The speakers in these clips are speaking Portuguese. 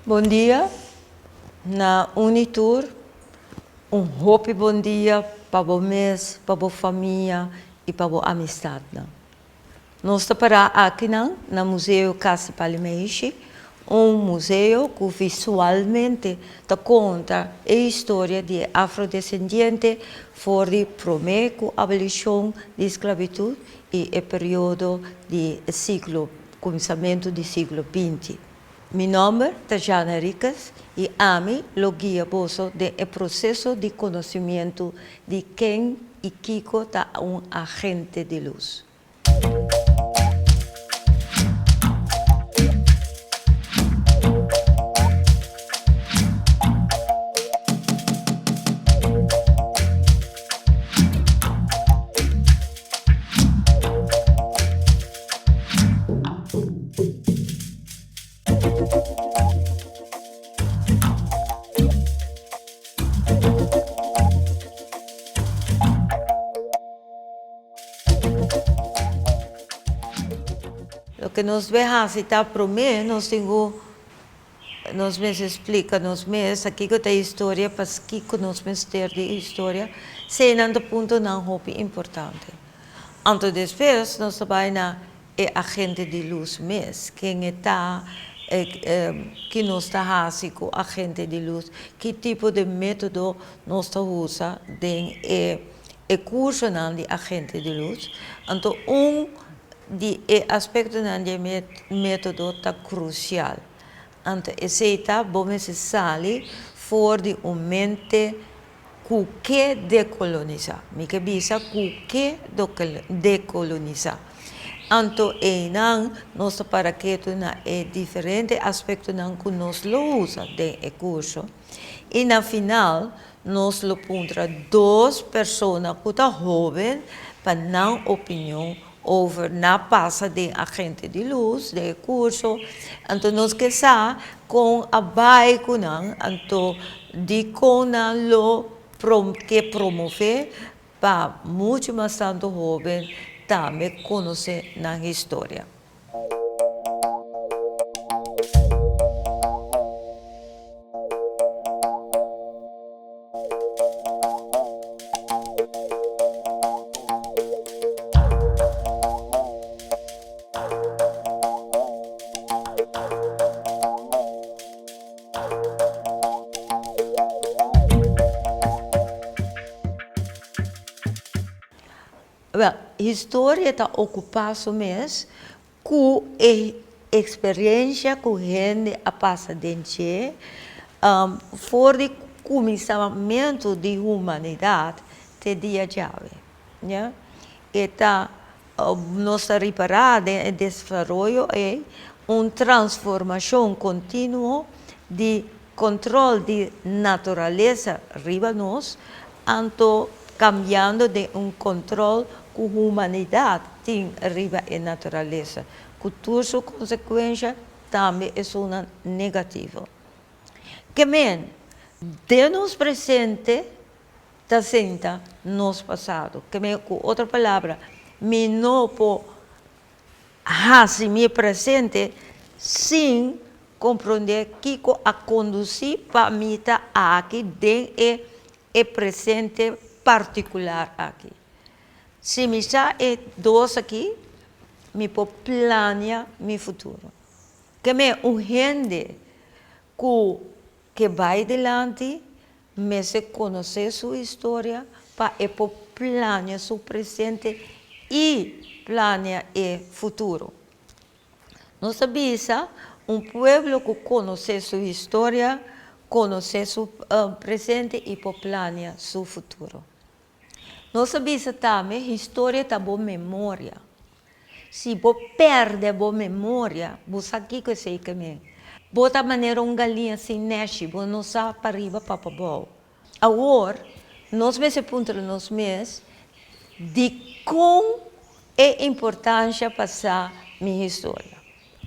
Bom dia, na Unitur, hope bom dia para o mês, para a família e para a amistade. Nós estamos aqui no Museu Casa Palimeixe, museu que visualmente conta a história de afrodescendentes fora a abolição da escravidão e o período do começamento do século XX. Meu nome é Tajana Ricas e amo lo guia boso do processo de conhecimento de quem e Kiko é agente de luz. O que nos veja citar para mim, nos explica, aqui que tem história, para que nos ter de história, sendo ponto não muito importante. Então, depois, nós vamos na agente de luz mesmo, quem está, que nos está fazendo agente de luz, que tipo de método nós usa de curso de agente de luz. Então, de aspecto do método está crucial. Então, esse bom se sale fora de mente que decolonizar. Me que bisa que decolonizar. Então, nós para que é diferente aspecto que nós lo usa de curso. E na final, nós lo puntra duas pessoas que estão jovens para não opinião over na passa de agente de luz, de curso. Então, nós que sa com a bairro, então, de cona lo que promover para muito mais tanto jovem também conhecer na história. História está ocupada mesmo com a experiência que a gente passa dentro fora do começamento da humanidade até dia de hoje. Eta nossa reparada e desenvolvimento é uma transformação contínua de controle de natureza riba nós, então cambiando de controle que a humanidade tem riba a natureza, que toda sua consequência também é uma negativa. Que de nos presente está senta nos passado. Que com outra palavra, me não pode fazer me presente sem compreender que a conduzir para mim está aqui dentro é presente particular aqui. Se me já é dois aqui, me pode planear meu futuro. Que gente que vai adiante, me se conhecer sua história, para planear seu presente e planear o futuro. Nós sabemos povo que conhece sua história, conhece seu presente e planear seu futuro. Nós sabemos também que a história é boa memória. Se você perde a boa memória, você sabe o que é que bota maneira galinha sem nasce, você não sabe para arriba para baixo. Agora, nós vamos apontar nos meses de como é importante passar minha história.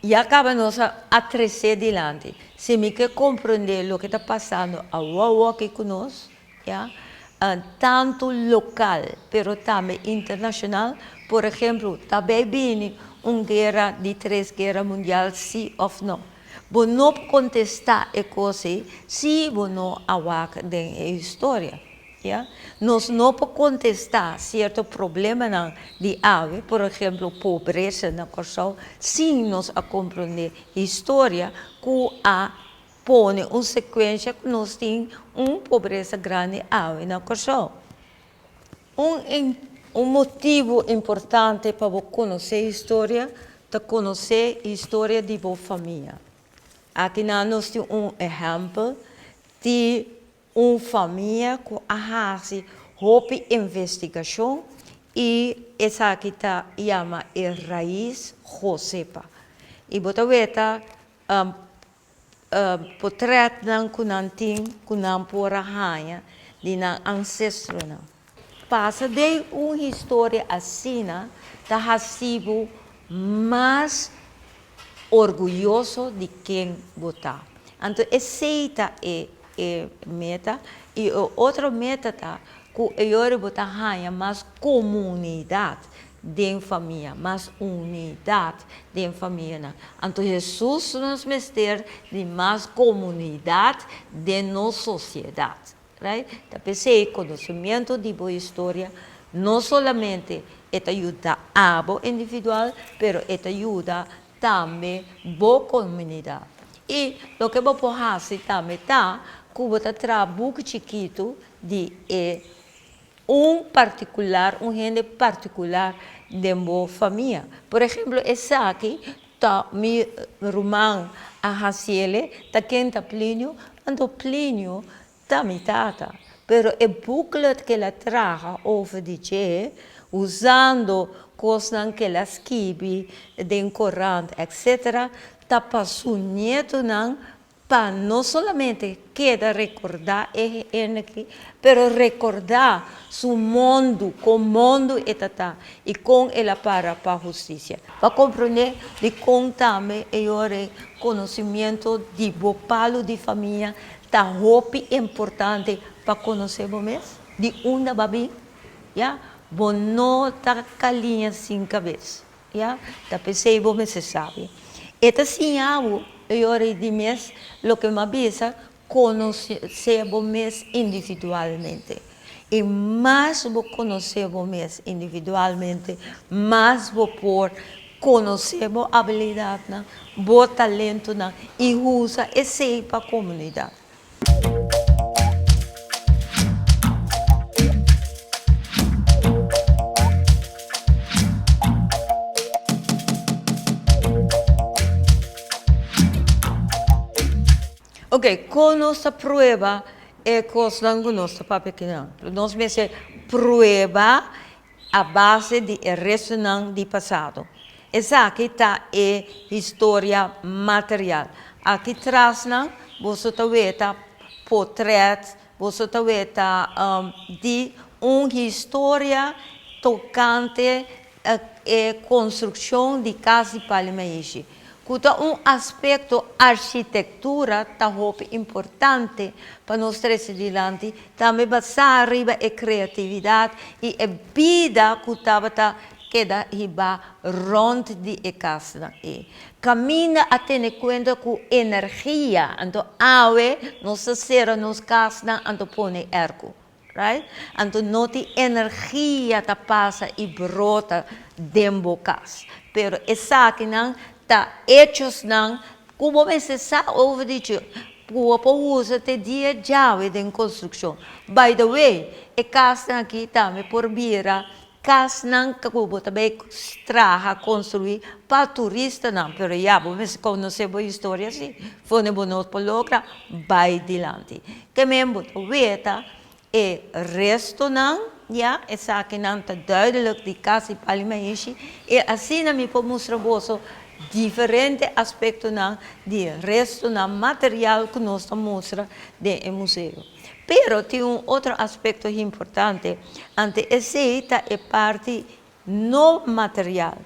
E acaba nós a crescer adiante. Se me quer compreender o que está passando aqui conosco, tanto local, mas também internacional. Por exemplo, também vem uma guerra de 3 guerras mundiais, sim ou não. Você não contestar a coisa se você não awak da história. Yeah? Nós não podemos contestar certo problema de ave, por exemplo, pobreza na Kosovo, sem nós a compreender a história que a põe uma sequência que nós temos uma pobreza grande ave na Kosovo. Um motivo importante para você conhecer a história é conhecer a história de sua família. Aqui nós temos um exemplo de uma família que faz uma investigação e essa aqui está chama a raiz Josepa. E você vê portrait que nós temos que nós podemos de ancestro. Passa de uma história assim, está sido mais orgulhoso de quem votar. Então, essa é a meta. E a outra meta está que eu votar mais comunidade de família, mais unidade de família. Então, Jesus nos mostra de mais comunidade de nossa sociedade. Right? Então, pensei, conhecimento de boa história não somente ajuda a boa individual, mas ajuda também boa comunidade. E o que eu posso fazer também está que você trabalha muito chiquito de um gente particular de uma família. Por exemplo, essa aqui, meu irmão, a Raciele, está quente Plínio, então Plínio está mitata. Pero o booklet que ela traga over de che, usando coisas que ela escreve, de Corão, etc., está para o neto para não somente queda recordar ele, pero recordar seu mundo, como o mundo está e com ela para a justiça. Para compreender de como também é conhecimento de bopalo de família está muito importante para conhecer o mês de uma babi, já? Bom não está calinha sem cabeça, já? Está pensei você sabe. Eta sim algo eu de mês, o que me avisa conhecer o mês individualmente. E mais vou conhecer o mês individualmente, mais vou por conhecer a habilidade, o talento e usa esse para a comunidade. Ok, com nossa prova é coisa que nós papel que não. Nós mesmos prova a base de resto do passado. Essa aqui está é história material. Aqui atrás você vê portrait, você vê de uma história tocante a construção de casa de Palmeiras. Um aspecto arquitetura está muito importante para nós três adiante, também basar arriba a criatividade e a vida que estava queda riba rond de casa. Camina a ter conta com energia, então ave nossa sera nos casa então põe ergo, right? Então não tem energia que passa e brota dentro casa, pero essa aqui não tá hechos como você sabe over de o usa te dia chave de construção. By the way, a casa aqui também por vira casa que o também traga construir para turista não, pero já você conhece a história assim, foi no bonito pologra vai dilante. Que mesmo veta e resto ja, essa aqui não está duidelijk de casa e Palmeiras e assim me pode mostrar você diferente aspecto de resto material que nós mostramos no museu. Pero tem outro aspecto importante, ante esse é parte não material.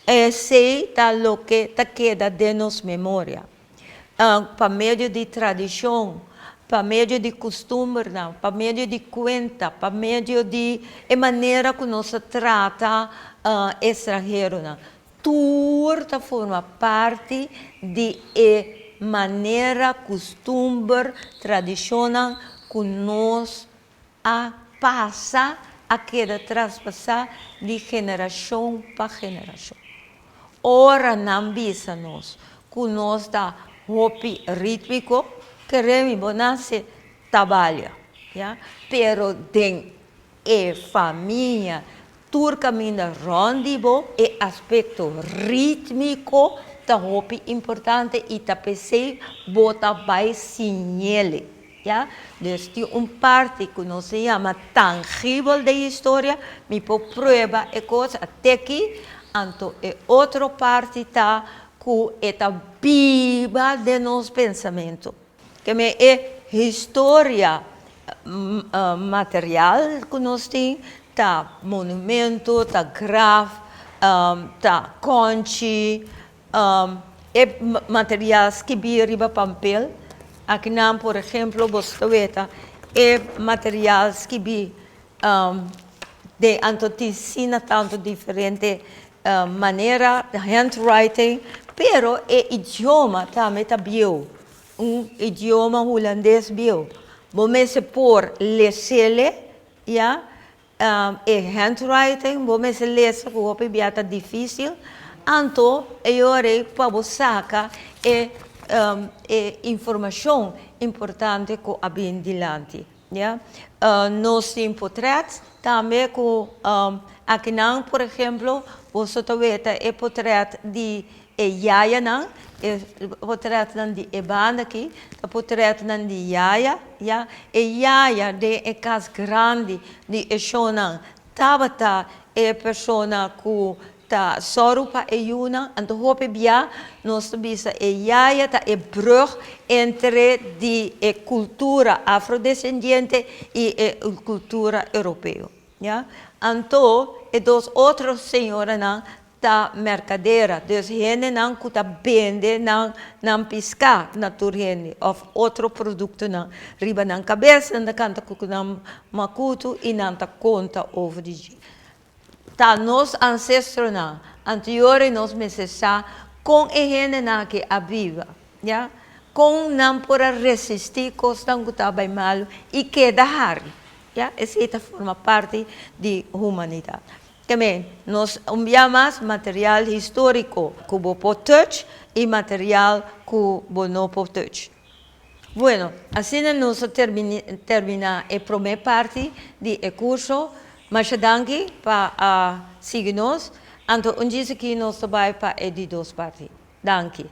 Esse é o que queda de nossa memória, para meio de tradição, para meio de costume, para meio de conta, para meio de maneira que nós trata estrangeiro. tudo forma parte de maneira, costume, tradicional que nós passa a queda traspassar de geração para geração. Ora não bisa nós, que nós da hopi rítmico, queremos nascer trabalha, ja? Pero den família turca minda rondibo e aspecto rítmico ta hopi importante e ta pensei bota by sinele. Ja? Dus die parte que não se chama tangível da história, me por prueba e coisa até aqui, então é outra parte tá que é a viva de nosso pensamento, que é história material que nós temos, tá monumento, tá graf, tá conche, é materiais que vira papel. Aqui não, por exemplo, você vê, é materiais que de antoticina tanto diferente maneira, handwriting, pero é idioma também tá bio, idioma holandês bio. Vamos por lesele, ja, é handwriting, vamos ler que o é difícil, então eu orei para você informação importante que havia diante. Yeah? Nós temos portretos também que aqui não, por exemplo, você vê é portreto de Yaya não, é portreto de Ebana aqui, é portreto de Yaya, yeah? E Yaya de casa grande de Eshona, Tabata é pessoa que ta sorupa e una, en de hope bia, nos bisa e yaya ta e brug entre die cultura afrodescendiente e cultura europeu. Ja? Anto, e dos outros senhores não ta mercadeira, dus hene não que ta vende não piscar na turhene, of outro produto não, riba não cabeça, não canta que não macuto e não ta conta over de tá nos ancestros na anteriores nos necessários com a gente na que a viva, já com não por resistir costam que tá bem mal e que dar, já essa forma parte da humanidade. Também nós enviamos material histórico que vou touch e material que vou não touch. Bueno, assim nós termina a primeira parte do curso. Mas danke para seguir-nos. Então, um dia que nós trabalhamos para as duas partes. Danke.